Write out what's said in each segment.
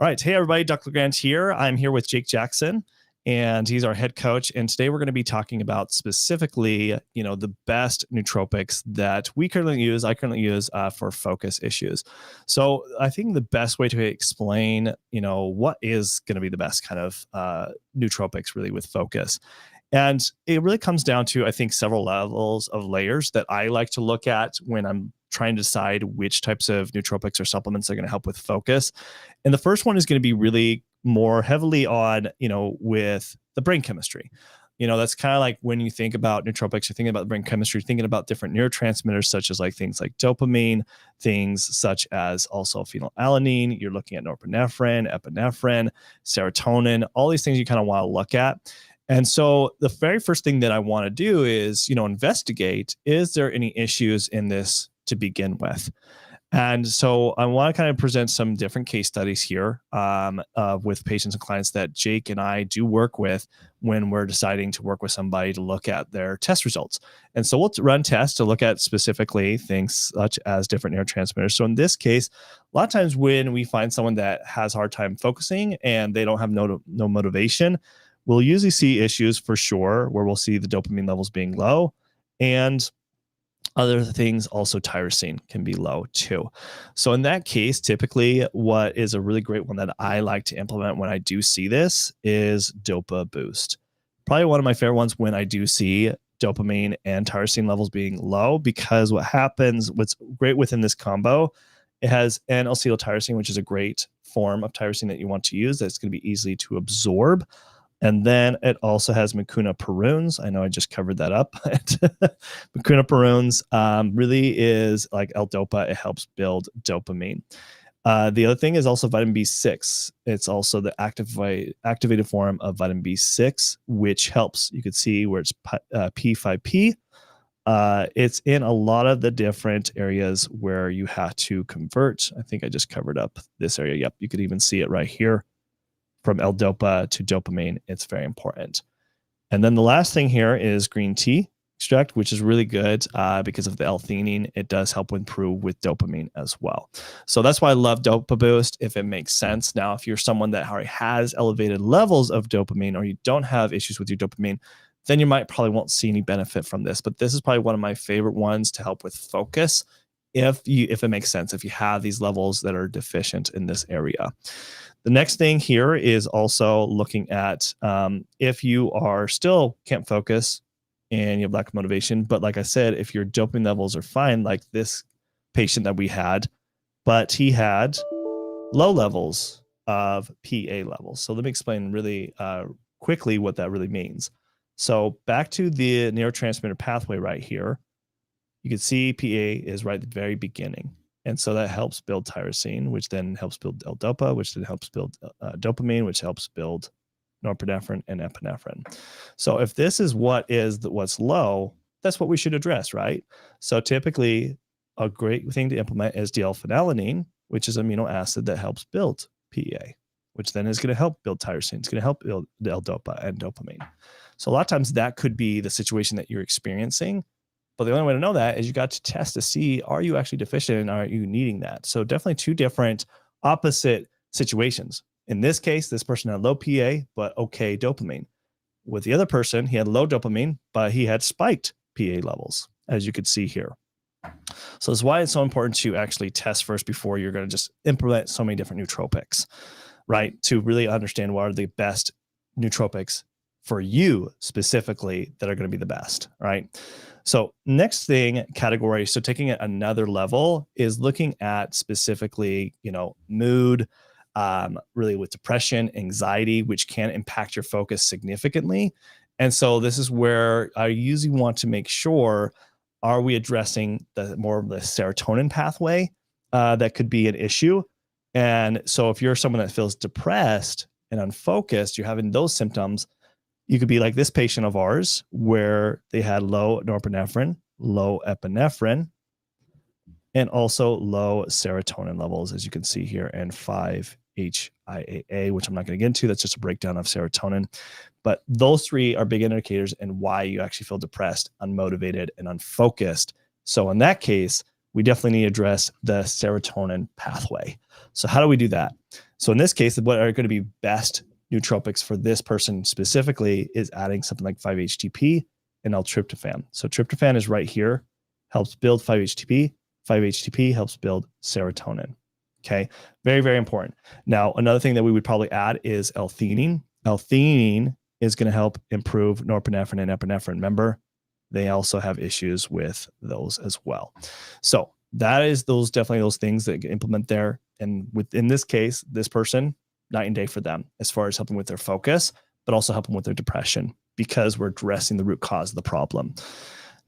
All right. Hey, everybody. Dr. Grant here. I'm here with Jake Jackson, and he's our head coach. And today we're going to be talking about specifically, the best nootropics that I currently use for focus issues. So I think the best way to explain, what is going to be the best kind of nootropics really with focus. And it really comes down to, I think, several levels of layers that I like to look at when I'm trying to decide which types of nootropics or supplements are going to help with focus. And the first one is going to be really more heavily on, with the brain chemistry. That's kind of like when you think about nootropics, you're thinking about brain chemistry, thinking about different neurotransmitters, such as like things like dopamine, things such as also phenylalanine. You're looking at norepinephrine, epinephrine, serotonin, all these things you kind of want to look at. And so the very first thing that I want to do is, investigate, is there any issues in this to begin with? And so I want to kind of present some different case studies here with patients and clients that Jake and I do work with when we're deciding to work with somebody to look at their test results. And so we'll run tests to look at specifically things such as different neurotransmitters. So in this case, a lot of times when we find someone that has a hard time focusing and they don't have no motivation, we'll usually see issues for sure where we'll see the dopamine levels being low, and other things also tyrosine can be low too. So in that case, typically what is a really great one that I like to implement when I do see this is Dopa Boost. Probably one of my favorite ones when I do see dopamine and tyrosine levels being low, because what's great within this combo, it has N-acetyltyrosine, which is a great form of tyrosine that you want to use that's going to be easy to absorb. And then it also has mucuna pruriens. I know I just covered that up. Mucuna pruriens really is like L-Dopa. It helps build dopamine. The other thing is also vitamin B6. It's also the activated form of vitamin B6, which helps. You can see where it's P5P. It's in a lot of the different areas where you have to convert. I think I just covered up this area. Yep, you could even see it right here. From L-Dopa to dopamine, it's very important. And then the last thing here is green tea extract, which is really good because of the L-theanine. It does help improve with dopamine as well. So that's why I love Dopa Boost, if it makes sense. Now, if you're someone that already has elevated levels of dopamine, or you don't have issues with your dopamine, then you probably won't see any benefit from this. But this is probably one of my favorite ones to help with focus, if it makes sense, if you have these levels that are deficient in this area. The next thing here is also looking at if you are still can't focus and you have lack of motivation. But like I said, if your dopamine levels are fine, like this patient that we had, but he had low levels of PA levels. So let me explain really quickly what that really means. So back to the neurotransmitter pathway right here, you can see PA is right at the very beginning. And so that helps build tyrosine, which then helps build L-Dopa, which then helps build dopamine, which helps build norepinephrine and epinephrine. So if this is what's low, that's what we should address, right? So typically, a great thing to implement is D-L-phenylalanine, which is an amino acid that helps build PA, which then is going to help build tyrosine. It's going to help build the L-Dopa and dopamine. So a lot of times that could be the situation that you're experiencing. But the only way to know that is you got to test to see, are you actually deficient and are you needing that? So definitely two different opposite situations. In this case, this person had low PA, but okay dopamine. With the other person, he had low dopamine, but he had spiked PA levels, as you could see here. So that's why it's so important to actually test first before you're going to just implement so many different nootropics, right? To really understand what are the best nootropics for you specifically that are going to be the best, right? So next thing category, so taking it another level, is looking at specifically, mood, really with depression, anxiety, which can impact your focus significantly. And so this is where I usually want to make sure, are we addressing more of the serotonin pathway that could be an issue? And so if you're someone that feels depressed and unfocused, you're having those symptoms, you could be like this patient of ours where they had low norepinephrine, low epinephrine, and also low serotonin levels, as you can see here, and 5-HIAA, which I'm not going to get into. That's just a breakdown of serotonin. But those three are big indicators in why you actually feel depressed, unmotivated, and unfocused. So in that case, we definitely need to address the serotonin pathway. So how do we do that? So in this case, what are going to be best nootropics for this person specifically is adding something like 5-HTP and L-tryptophan. So tryptophan is right here, helps build 5-HTP. 5-HTP helps build serotonin. Okay, very, very important. Now, another thing that we would probably add is L-theanine. L-theanine is going to help improve norepinephrine and epinephrine. Remember, they also have issues with those as well. So that is definitely those things that get implement there. And within this case, this person, night and day for them as far as helping with their focus, but also helping with their depression because we're addressing the root cause of the problem.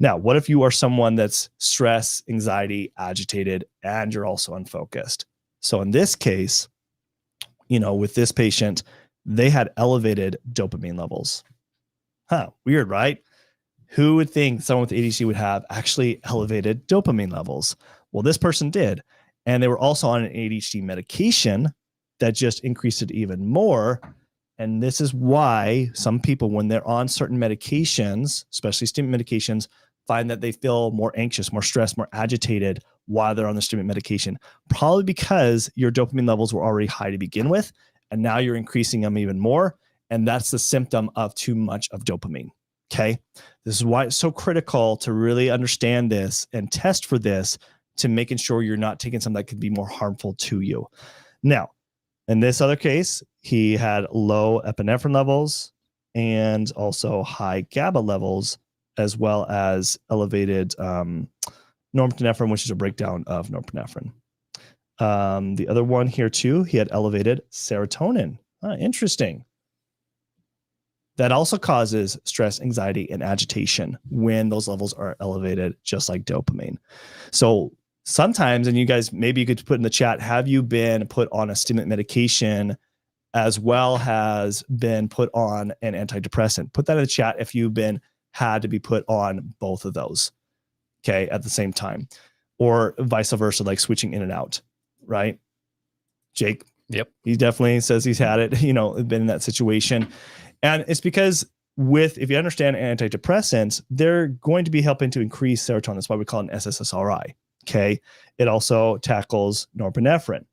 Now, what if you are someone that's stressed, anxiety, agitated, and you're also unfocused? So in this case, with this patient, they had elevated dopamine levels. Weird, right? Who would think someone with ADHD would have actually elevated dopamine levels? Well, this person did. And they were also on an ADHD medication that just increased it even more. And this is why some people, when they're on certain medications, especially stimulant medications, find that they feel more anxious, more stressed, more agitated while they're on the stimulant medication, probably because your dopamine levels were already high to begin with, and now you're increasing them even more. And that's the symptom of too much of dopamine. Okay. This is why it's so critical to really understand this and test for this to making sure you're not taking something that could be more harmful to you. Now, in this other case, he had low epinephrine levels and also high GABA levels, as well as elevated norepinephrine, which is a breakdown of norepinephrine. The other one here too, he had elevated serotonin. Interesting. That also causes stress, anxiety, and agitation when those levels are elevated, just like dopamine. So sometimes, and you guys, maybe you could put in the chat, have you been put on a stimulant medication as well as been put on an antidepressant? Put that in the chat if you've had to be put on both of those, okay, at the same time, or vice versa, like switching in and out, right? Jake, yep, he definitely says he's had it, been in that situation. And it's because if you understand antidepressants, they're going to be helping to increase serotonin. That's why we call it an SSRI. Okay. It also tackles norepinephrine.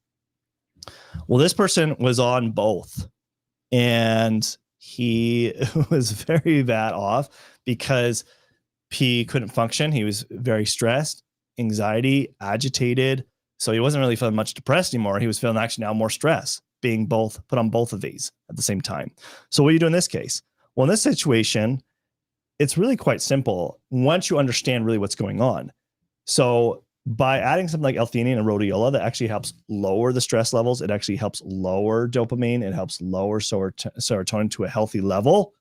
Well, this person was on both, and he was very bad off because he couldn't function. He was very stressed, anxiety, agitated. So he wasn't really feeling much depressed anymore. He was feeling actually now more stress, being put on both of these at the same time. So what do you do in this case? Well, in this situation, it's really quite simple once you understand really what's going on. So by adding something like L-theanine and rhodiola, that actually helps lower the stress levels. It actually helps lower dopamine. It helps lower serotonin to a healthy level.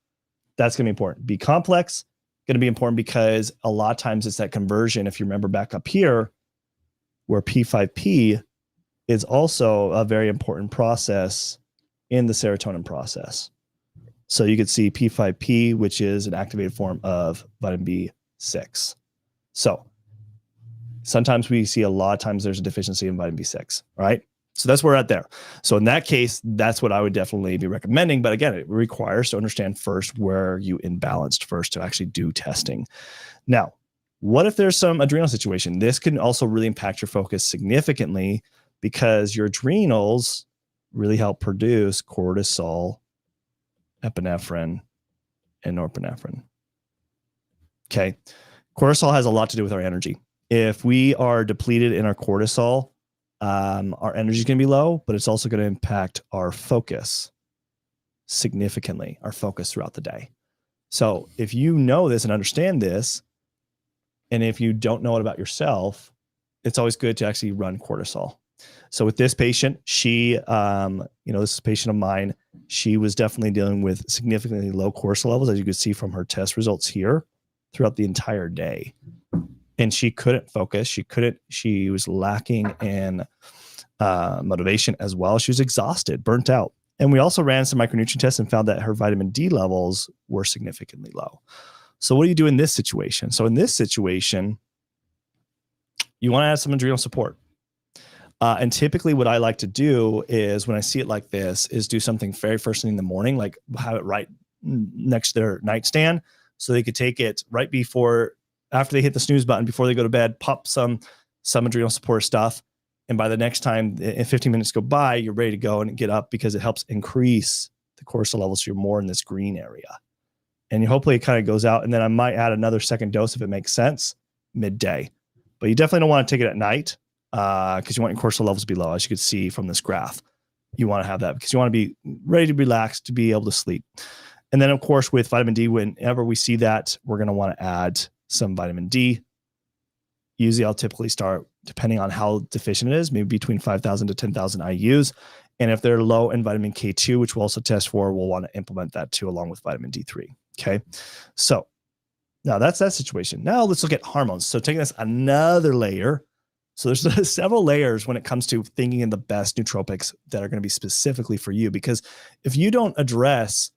That's going to be important. B complex, going to be important because a lot of times it's that conversion. If you remember back up here, where P5P is also a very important process in the serotonin process. So you could see P5P, which is an activated form of vitamin B6. So sometimes we see a lot of times there's a deficiency in vitamin B6, right? So that's where we're at there. So in that case, that's what I would definitely be recommending. But again, it requires to understand first where you imbalanced first to actually do testing. Now, what if there's some adrenal situation? This can also really impact your focus significantly because your adrenals really help produce cortisol, epinephrine, and norepinephrine. Okay. Cortisol has a lot to do with our energy. If we are depleted in our cortisol, our energy is going to be low, but it's also going to impact our focus significantly, our focus throughout the day. So if you know this and understand this, and if you don't know it about yourself, it's always good to actually run cortisol. So with this patient, she, this is a patient of mine. She was definitely dealing with significantly low cortisol levels, as you could see from her test results here, throughout the entire day. And she couldn't focus. She was lacking in motivation as well. She was exhausted, burnt out. And we also ran some micronutrient tests and found that her vitamin D levels were significantly low. So what do you do in this situation? So in this situation, you want to add some adrenal support. And typically what I like to do is when I see it like this is do something very first thing in the morning, like have it right next to their nightstand. So they could take it right after they hit the snooze button, before they go to bed, pop some adrenal support stuff. And by the next time, if 15 minutes go by, you're ready to go and get up because it helps increase the cortisol levels. So you're more in this green area. And hopefully it kind of goes out. And then I might add another second dose if it makes sense midday. But you definitely don't want to take it at night because you want your cortisol levels to be low, as you can see from this graph. You want to have that because you want to be ready to relax, to be able to sleep. And then, of course, with vitamin D, whenever we see that, we're going to want to add some vitamin D. Usually I'll typically start, depending on how deficient it is, maybe between 5,000 to 10,000 IUs. And if they're low in vitamin K2, which we'll also test for, we'll want to implement that too, along with vitamin D3. Okay. So now that's that situation. Now let's look at hormones. So taking this another layer. So there's several layers when it comes to thinking in the best nootropics that are going to be specifically for you, because if you don't address,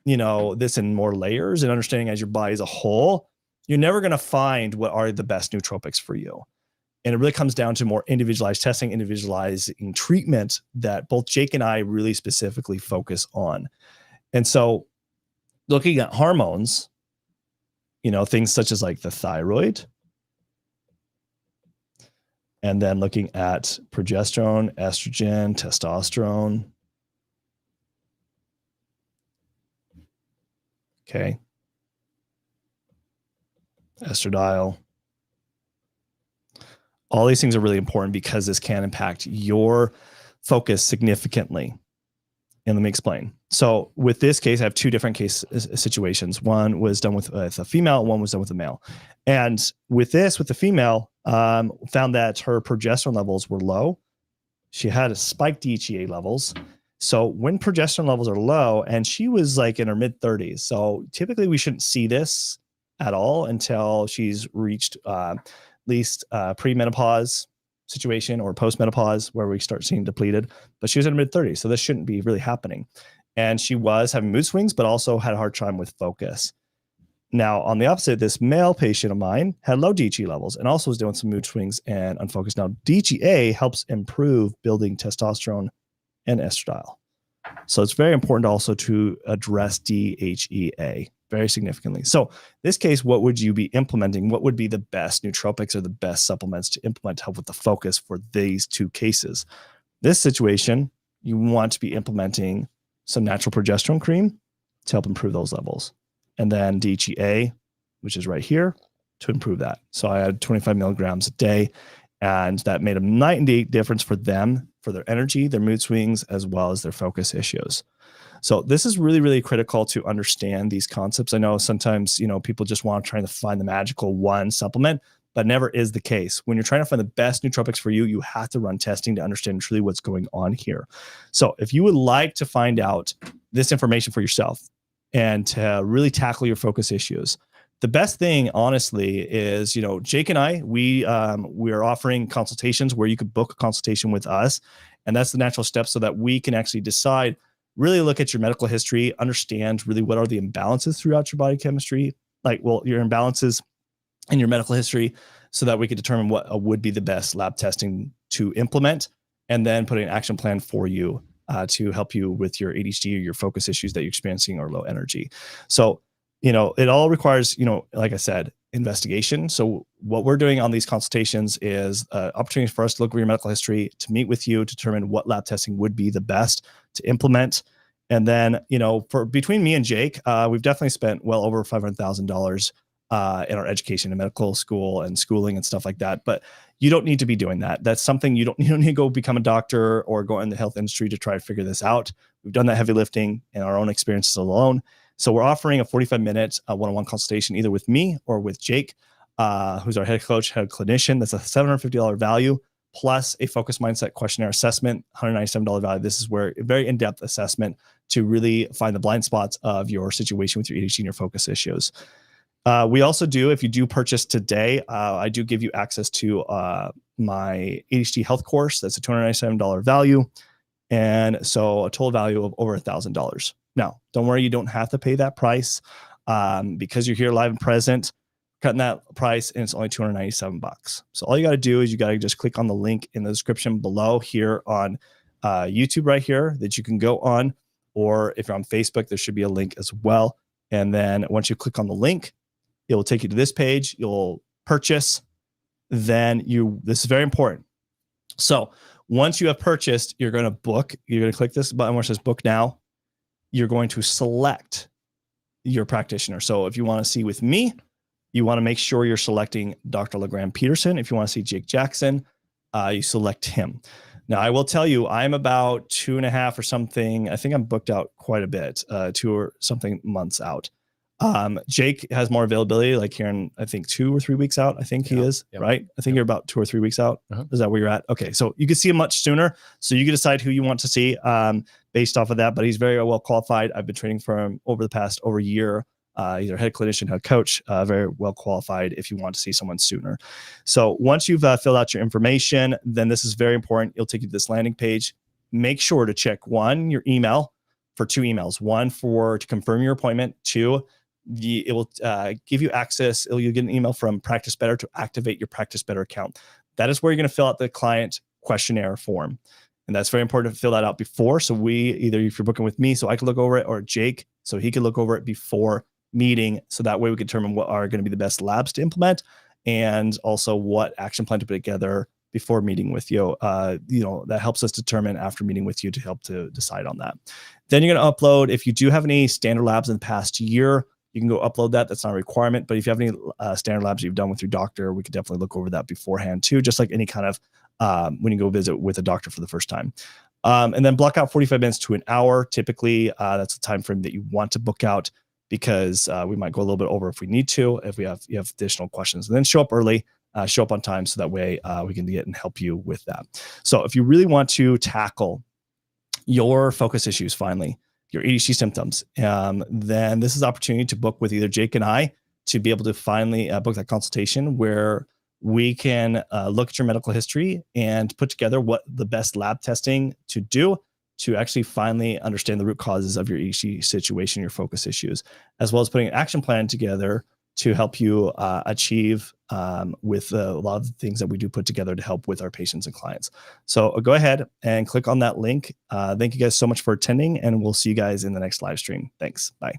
this in more layers and understanding as your body as a whole, you're never going to find what are the best nootropics for you. And it really comes down to more individualized testing, individualizing treatment that both Jake and I really specifically focus on. And so looking at hormones, things such as like the thyroid, and then looking at progesterone, estrogen, testosterone. Okay. Estradiol. All these things are really important because this can impact your focus significantly. And let me explain. So with this case, I have two different situations. One was done with a female, and one was done with a male. And with the female, found that her progesterone levels were low. She had a spiked DHEA levels. So when progesterone levels are low, and she was like in her mid 30s. So typically we shouldn't see this at all until she's reached at least pre-menopause situation or post-menopause, where we start seeing depleted. But she was in her mid 30s, so this shouldn't be really happening. And she was having mood swings, but also had a hard time with focus. Now, on the opposite, this male patient of mine had low DHEA levels and also was doing some mood swings and unfocused. Now, DHEA helps improve building testosterone and estradiol. So it's very important also to address DHEA very significantly. So in this case, what would you be implementing? What would be the best nootropics or the best supplements to implement to help with the focus for these two cases? This situation, you want to be implementing some natural progesterone cream to help improve those levels. And then DHEA, which is right here, to improve that. So I had 25 milligrams a day, and that made a night and day difference for them, for their energy, their mood swings, as well as their focus issues. So this is really, really critical to understand these concepts. I know sometimes, people just want to try to find the magical one supplement, but never is the case. When you're trying to find the best nootropics for you, you have to run testing to understand truly what's going on here. So if you would like to find out this information for yourself and to really tackle your focus issues, the best thing, honestly, is, Jake and I, we are offering consultations where you could book a consultation with us. And that's the natural step so that we can actually decide, really look at your medical history, understand really what are the imbalances throughout your body chemistry, your imbalances in your medical history, so that we could determine what would be the best lab testing to implement, and then put an action plan for you to help you with your ADHD or your focus issues that you're experiencing or low energy. So, it all requires, like I said, investigation. So what we're doing on these consultations is opportunities for us to look at your medical history, to meet with you, to determine what lab testing would be the best to implement. And then, for between me and Jake, we've definitely spent well over $500,000 in our education in medical school and schooling and stuff like that. But you don't need to be doing that. That's something you don't need to go become a doctor or go in the health industry to try to figure this out. We've done that heavy lifting in our own experiences alone. So we're offering a 45-minute one-on-one consultation either with me or with Jake, who's our head coach, head clinician. That's a $750 value plus a focus mindset questionnaire assessment, $197 value. This is where a very in-depth assessment to really find the blind spots of your situation with your ADHD and your focus issues. We also do, if you do purchase today, I do give you access to my ADHD health course. That's a $297 value. And so a total value of over $1,000. Now, don't worry, you don't have to pay that price because you're here live and present, cutting that price, and it's only $297. So all you got to do is you got to just click on the link in the description below here on YouTube right here that you can go on, or if you're on Facebook, there should be a link as well. And then once you click on the link, it will take you to this page. You'll purchase. Then this is very important. So once you have purchased, you're going to book. You're going to click this button where it says book now. You're going to select your practitioner. So if you want to see with me, you want to make sure you're selecting Dr. LeGrand Peterson. If you want to see Jake Jackson, you select him. Now, I will tell you, I'm about 2.5 or something. I think I'm booked out quite a bit, 2 or something months out. Jake has more availability, like here in, I think 2 or 3 weeks out. I think he is, right? I think you're about 2 or 3 weeks out. Is that where you're at? Okay. So you can see him much sooner. So you can decide who you want to see based off of that, but he's very well qualified. I've been training for him over a year. He's our head clinician, head coach, very well qualified if you want to see someone sooner. So once you've filled out your information, then this is very important. It'll take you to this landing page. Make sure to check your email for 2 emails. One to confirm your appointment. 2, it will give you access. You'll get an email from Practice Better to activate your Practice Better account. That is where you're going to fill out the client questionnaire form. And that's very important to fill that out before. So either if you're booking with me, so I can look over it, or Jake, so he can look over it before meeting. So that way we can determine what are going to be the best labs to implement, and also what action plan to put together before meeting with you. That helps us determine after meeting with you to help to decide on that. Then you're going to upload, if you do have any standard labs in the past year, you can go upload that. That's not a requirement. But if you have any standard labs you've done with your doctor, we could definitely look over that beforehand too, just like any kind of when you go visit with a doctor for the first time. And then block out 45 minutes to an hour. Typically, that's the time frame that you want to book out, because we might go a little bit over if we need to, if you have additional questions. And then show up early, show up on time, so that way we can get and help you with that. So if you really want to tackle your focus issues, finally, your ADHD symptoms, then this is an opportunity to book with either Jake and I to be able to finally book that consultation where we can look at your medical history and put together what the best lab testing to do to actually finally understand the root causes of your ADHD situation, your focus issues, as well as putting an action plan together to help you achieve with a lot of the things that we do put together to help with our patients and clients. So go ahead and click on that link. Thank you guys so much for attending, and we'll see you guys in the next live stream. Thanks. Bye.